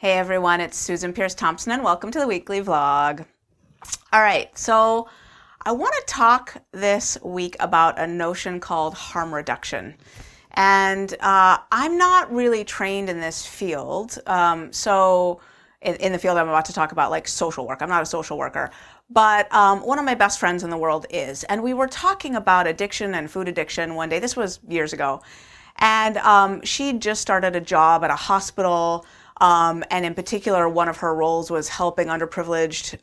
Hey everyone, it's Susan Pierce Thompson and welcome to the weekly vlog. All right, so I want to talk this week about a notion called harm reduction. And I'm not really trained in this field. In the field I'm about to talk about, like social work. I'm not a social worker. But one of my best friends in the world is. And we were talking about addiction and food addiction one day. This was years ago. And she just started a job at a hospital. And in particular, one of her roles was helping underprivileged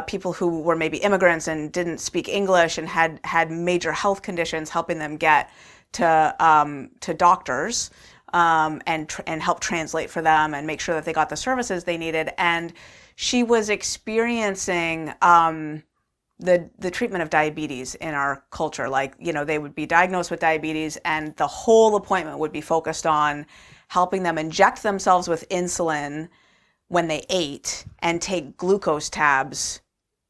people who were maybe immigrants and didn't speak English and had major health conditions, helping them get to doctors and help translate for them and make sure that they got the services they needed. And she was experiencing the treatment of diabetes in our culture. Like, you know, they would be diagnosed with diabetes and the whole appointment would be focused on helping them inject themselves with insulin when they ate and take glucose tabs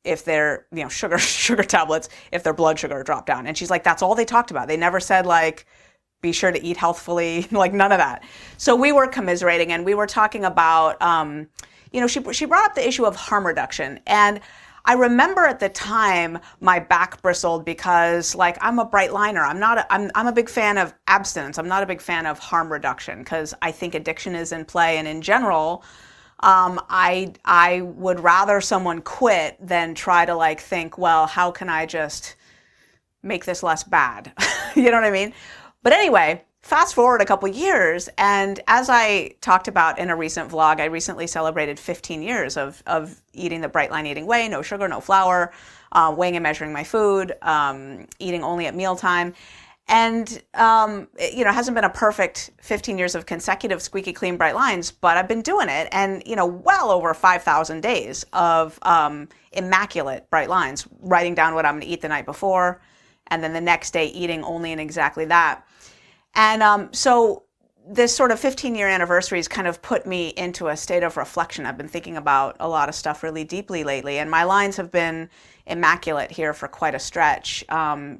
if their, sugar tablets, if their blood sugar dropped down. And she's like, that's all they talked about. They never said like, be sure to eat healthfully, like none of that. So we were commiserating and we were talking about, she brought up the issue of harm reduction. And I remember at the time my back bristled because like I'm a bright liner. I'm a big fan of abstinence. I'm not a big fan of harm reduction because I think addiction is in play. And in general, I would rather someone quit than try to like think, well, how can I just make this less bad? You know what I mean? But anyway, fast forward a couple years, and as I talked about in a recent vlog, I recently celebrated 15 years of eating the Bright Line Eating Way, no sugar, no flour, weighing and measuring my food, eating only at mealtime. And, it hasn't been a perfect 15 years of consecutive squeaky clean bright lines, but I've been doing it. And, well over 5,000 days of immaculate bright lines, writing down what I'm going to eat the night before, and then the next day eating only and exactly that. And so this sort of 15-year anniversary has kind of put me into a state of reflection. I've been thinking about a lot of stuff really deeply lately, and my lines have been immaculate here for quite a stretch.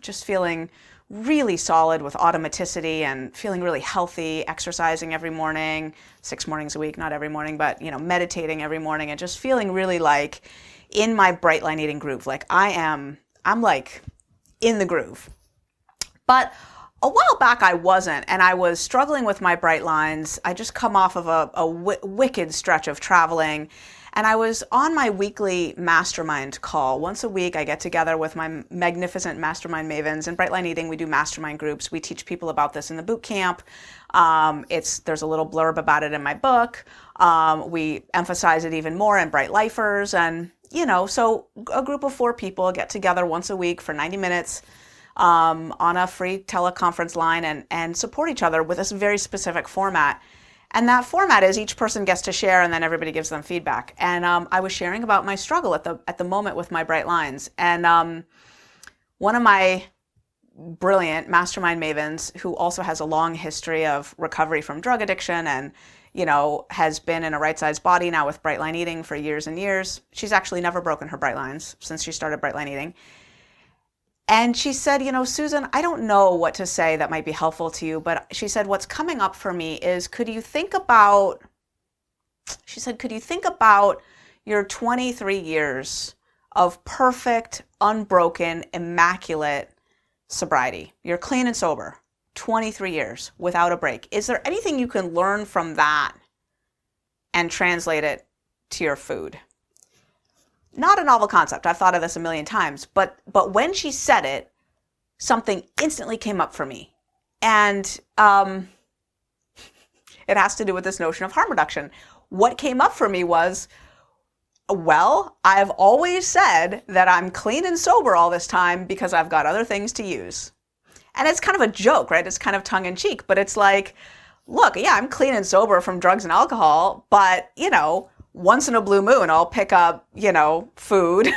Just feeling really solid with automaticity and feeling really healthy, exercising every morning, 6 mornings a week, not every morning, but, meditating every morning and just feeling really like in my Bright Line Eating groove. Like I'm like in the groove. But a while back I wasn't, and I was struggling with my bright lines. I just come off of a wicked stretch of traveling, and I was on my weekly mastermind call. Once a week I get together with my magnificent mastermind mavens. In Bright Line Eating we do mastermind groups. We teach people about this in the boot camp. There's a little blurb about it in my book. We emphasize it even more in Bright Lifers, and so a group of 4 people get together once a week for 90 minutes on a free teleconference line and support each other with this very specific format. And that format is each person gets to share and then everybody gives them feedback. And I was sharing about my struggle at the moment with my bright lines. And one of my brilliant mastermind mavens, who also has a long history of recovery from drug addiction and has been in a right-sized body now with Bright Line Eating for years and years. She's actually never broken her bright lines since she started Bright Line Eating. And she said, Susan, I don't know what to say that might be helpful to you, but she said, what's coming up for me is, could you think about your 23 years of perfect, unbroken, immaculate sobriety? You're clean and sober, 23 years without a break. Is there anything you can learn from that and translate it to your food? Not a novel concept. I've thought of this a million times, but when she said it, something instantly came up for me. And it has to do with this notion of harm reduction. What came up for me was, well, I've always said that I'm clean and sober all this time because I've got other things to use. And it's kind of a joke, right? It's kind of tongue in cheek, but it's like, look, yeah, I'm clean and sober from drugs and alcohol, but, once in a blue moon, I'll pick up, food,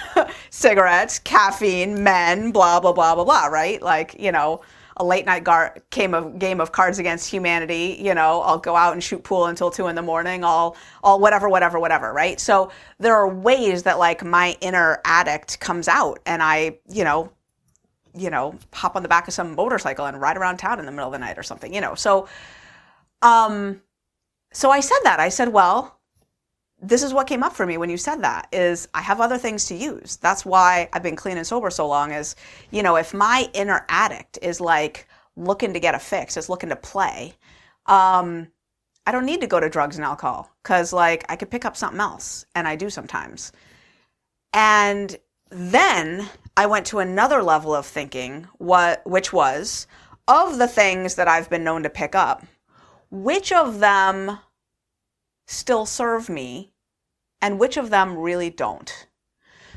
cigarettes, caffeine, men, blah, blah, blah, blah, blah, right? Like, a late night game of Cards Against Humanity, I'll go out and shoot pool until 2 a.m. I'll whatever, right? So there are ways that like my inner addict comes out and I, hop on the back of some motorcycle and ride around town in the middle of the night or something, So So I said that. I said, well, this is what came up for me when you said that, is I have other things to use. That's why I've been clean and sober so long, is, if my inner addict is like looking to get a fix, is looking to play, I don't need to go to drugs and alcohol, because like I could pick up something else, and I do sometimes. And then I went to another level of thinking, which was, of the things that I've been known to pick up, which of them still serve me and which of them really don't?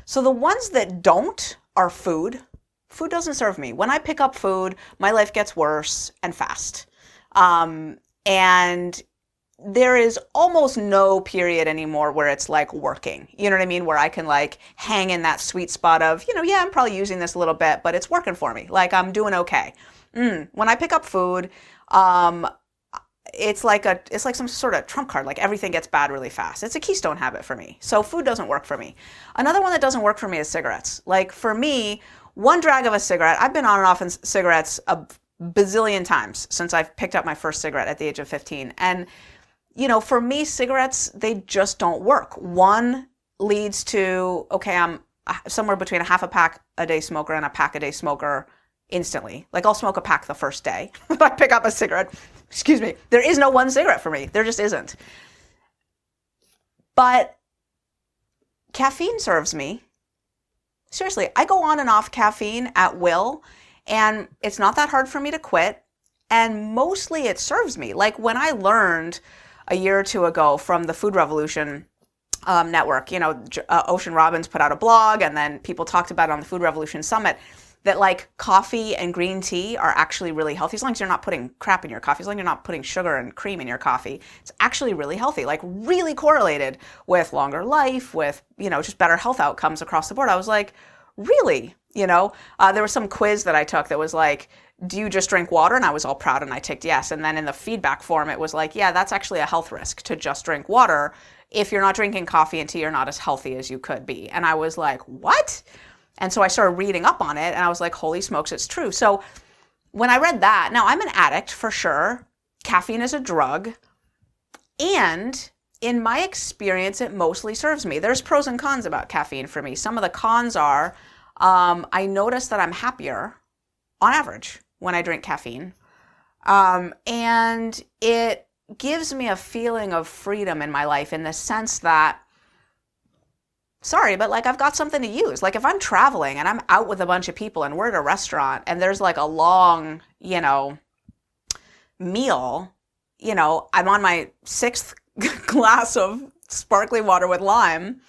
So the ones that don't are food. Food doesn't serve me. When I pick up food, my life gets worse and fast. And there is almost no period anymore where it's like working. You know what I mean? Where I can like hang in that sweet spot of, yeah, I'm probably using this a little bit, but it's working for me. Like I'm doing okay. When I pick up food, it's like some sort of trump card. Like everything gets bad really fast. It's a keystone habit for me. So food doesn't work for me. Another one that doesn't work for me is cigarettes. Like for me, one drag of a cigarette, I've been on and off in cigarettes a bazillion times since I've picked up my first cigarette at the age of 15. And, for me, cigarettes, they just don't work. One leads to, okay, I'm somewhere between a half a pack a day smoker and a pack a day smoker instantly. Like I'll smoke a pack the first day if I pick up a cigarette. Excuse me. There is no one cigarette for me. There just isn't. But caffeine serves me. Seriously, I go on and off caffeine at will, and it's not that hard for me to quit. And mostly it serves me. Like when I learned a year or two ago from the Food Revolution network, Ocean Robbins put out a blog, and then people talked about it on the Food Revolution Summit, that like coffee and green tea are actually really healthy, as long as you're not putting crap in your coffee, as long as you're not putting sugar and cream in your coffee. It's actually really healthy, like really correlated with longer life, with, just better health outcomes across the board. I was like, really? There was some quiz that I took that was like, do you just drink water? And I was all proud and I ticked yes. And then in the feedback form, it was like, yeah, that's actually a health risk to just drink water. If you're not drinking coffee and tea, you're not as healthy as you could be. And I was like, what? And so I started reading up on it, and I was like, holy smokes, it's true. So when I read that, now I'm an addict for sure. Caffeine is a drug. And in my experience, it mostly serves me. There's pros and cons about caffeine for me. Some of the cons are, I notice that I'm happier on average when I drink caffeine. And it gives me a feeling of freedom in my life, in the sense that, sorry, but like I've got something to use. Like if I'm traveling and I'm out with a bunch of people and we're at a restaurant and there's like a long, meal, I'm on my 6th glass of sparkling water with lime,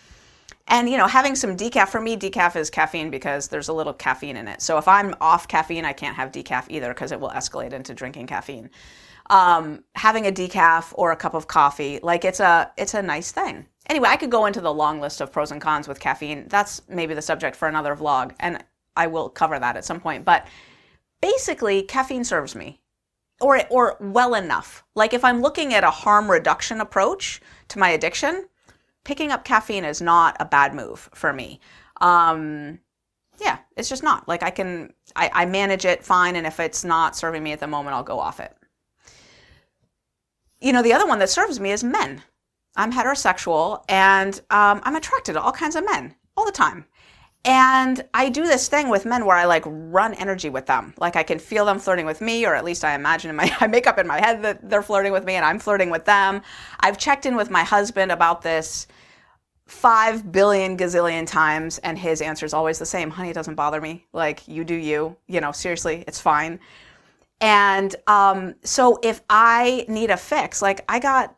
and, having some decaf. For me, decaf is caffeine because there's a little caffeine in it. So if I'm off caffeine, I can't have decaf either, because it will escalate into drinking caffeine. Having a decaf or a cup of coffee, like it's a nice thing. Anyway, I could go into the long list of pros and cons with caffeine. That's maybe the subject for another vlog, and I will cover that at some point. But basically, caffeine serves me, or well enough. Like if I'm looking at a harm reduction approach to my addiction, picking up caffeine is not a bad move for me. Yeah, it's just not. Like I manage it fine, and if it's not serving me at the moment, I'll go off it. The other one that serves me is men. I'm heterosexual, and I'm attracted to all kinds of men all the time. And I do this thing with men where I like run energy with them. Like I can feel them flirting with me, or at least I imagine I make up in my head that they're flirting with me and I'm flirting with them. I've checked in with my husband about this 5 billion gazillion times, and his answer is always the same. Honey, it doesn't bother me. Like, you do you. Seriously, it's fine. And so if I need a fix, like I got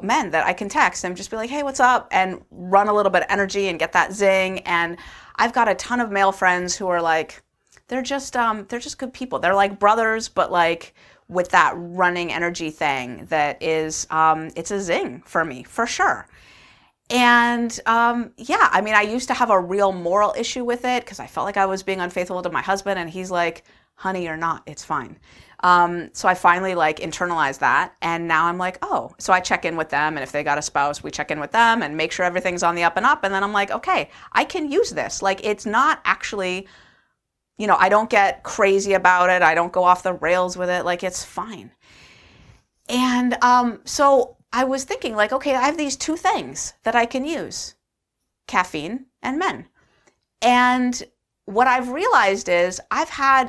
men that I can text and just be like, hey, what's up? And run a little bit of energy and get that zing. And I've got a ton of male friends who are like, they're just good people. They're like brothers, but like with that running energy thing that is, it's a zing for me, for sure. And yeah, I used to have a real moral issue with it because I felt like I was being unfaithful to my husband, and he's like, honey, you're not, it's fine. So I finally like internalized that, and now I'm like, oh, so I check in with them, and if they got a spouse, we check in with them and make sure everything's on the up and up, and then I'm like, okay, I can use this. Like, it's not actually, I don't get crazy about it, I don't go off the rails with it, like it's fine. And so I was thinking like, okay, I have these two things that I can use, caffeine and men. And what I've realized is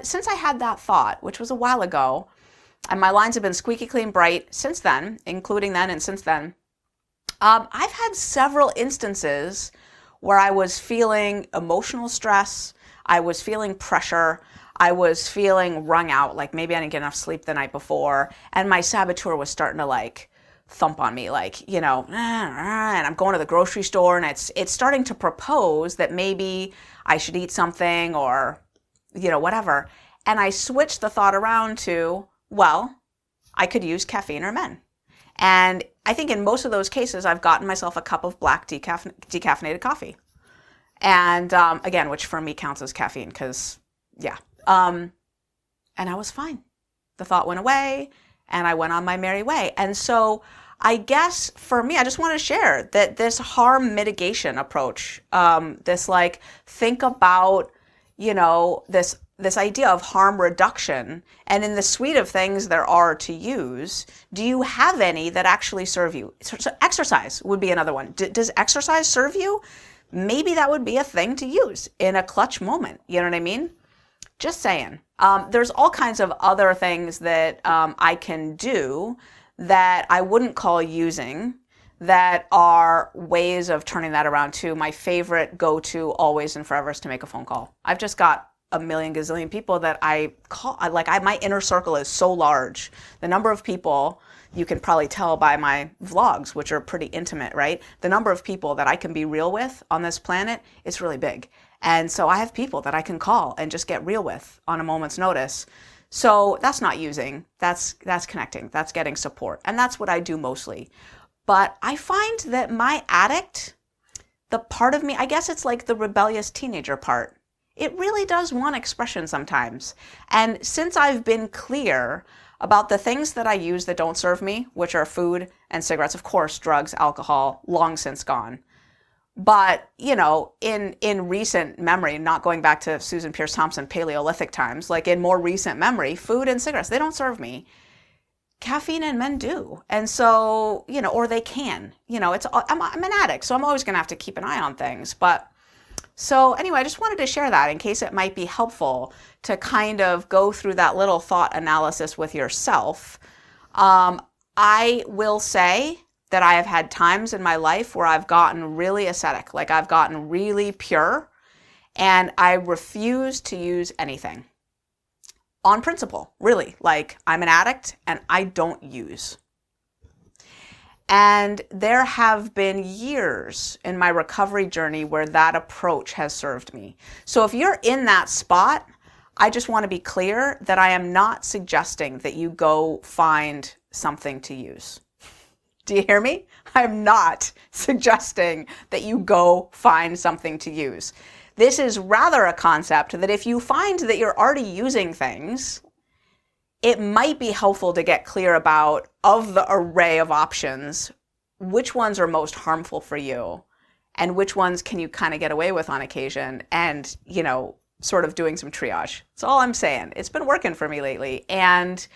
since I had that thought, which was a while ago, and my lines have been squeaky clean bright since then, including then and since then, I've had several instances where I was feeling emotional stress, I was feeling pressure, I was feeling wrung out, like maybe I didn't get enough sleep the night before, and my saboteur was starting to like thump on me, like, and I'm going to the grocery store and it's starting to propose that maybe I should eat something or, whatever. And I switched the thought around to, well, I could use caffeine or men. And I think in most of those cases, I've gotten myself a cup of black decaffeinated coffee. And again, which for me counts as caffeine because, yeah. And I was fine. The thought went away and I went on my merry way. And so I guess for me, I just want to share that this harm mitigation approach, this like think about, this idea of harm reduction, and in the suite of things there are to use, do you have any that actually serve you? So exercise would be another one. Does exercise serve you? Maybe that would be a thing to use in a clutch moment. You know what I mean? Just saying. There's all kinds of other things that I can do that I wouldn't call using that are ways of turning that around too. My favorite go-to always and forever is to make a phone call. I've just got a million gazillion people that I call. My inner circle is so large. The number of people, you can probably tell by my vlogs, which are pretty intimate, right? The number of people that I can be real with on this planet is really big. And so I have people that I can call and just get real with on a moment's notice. So that's not using, that's connecting, that's getting support. And that's what I do mostly. But I find that my addict, the part of me, I guess it's like the rebellious teenager part. It really does want expression sometimes. And since I've been clear about the things that I use that don't serve me, which are food and cigarettes, of course, drugs, alcohol, long since gone. But, in recent memory, not going back to Susan Pierce Thompson Paleolithic times, like in more recent memory, food and cigarettes, they don't serve me. Caffeine and men do. And so, or they can, I'm an addict, so I'm always going to have to keep an eye on things. But so anyway, I just wanted to share that in case it might be helpful to kind of go through that little thought analysis with yourself. I will say that I have had times in my life where I've gotten really ascetic, like I've gotten really pure, and I refuse to use anything. On principle, really. Like, I'm an addict and I don't use. And there have been years in my recovery journey where that approach has served me. So if you're in that spot, I just want to be clear that I am not suggesting that you go find something to use. Do you hear me? I'm not suggesting that you go find something to use. This is rather a concept that if you find that you're already using things, it might be helpful to get clear about, of the array of options, which ones are most harmful for you and which ones can you kind of get away with on occasion, and, sort of doing some triage. That's all I'm saying. It's been working for me lately. And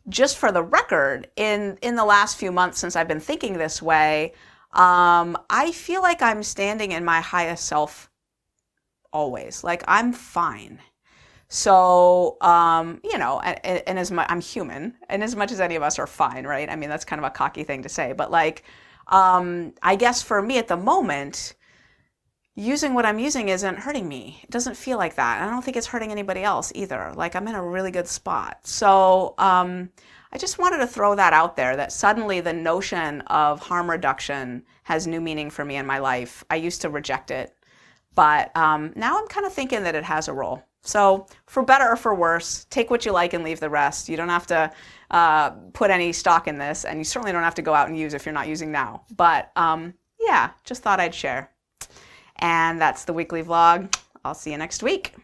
just for the record, in the last few months since I've been thinking this way, I feel like I'm standing in my highest self always. Like, I'm fine. So, and as much, I'm human, and as much as any of us are fine, right? I mean, that's kind of a cocky thing to say, but like, I guess for me at the moment, using what I'm using isn't hurting me. It doesn't feel like that. I don't think it's hurting anybody else either. Like, I'm in a really good spot. So, I just wanted to throw that out there, that suddenly the notion of harm reduction has new meaning for me in my life. I used to reject it, but now I'm kind of thinking that it has a role. So for better or for worse, take what you like and leave the rest. You don't have to put any stock in this, and you certainly don't have to go out and use if you're not using now. But yeah, just thought I'd share. And that's the weekly vlog. I'll see you next week.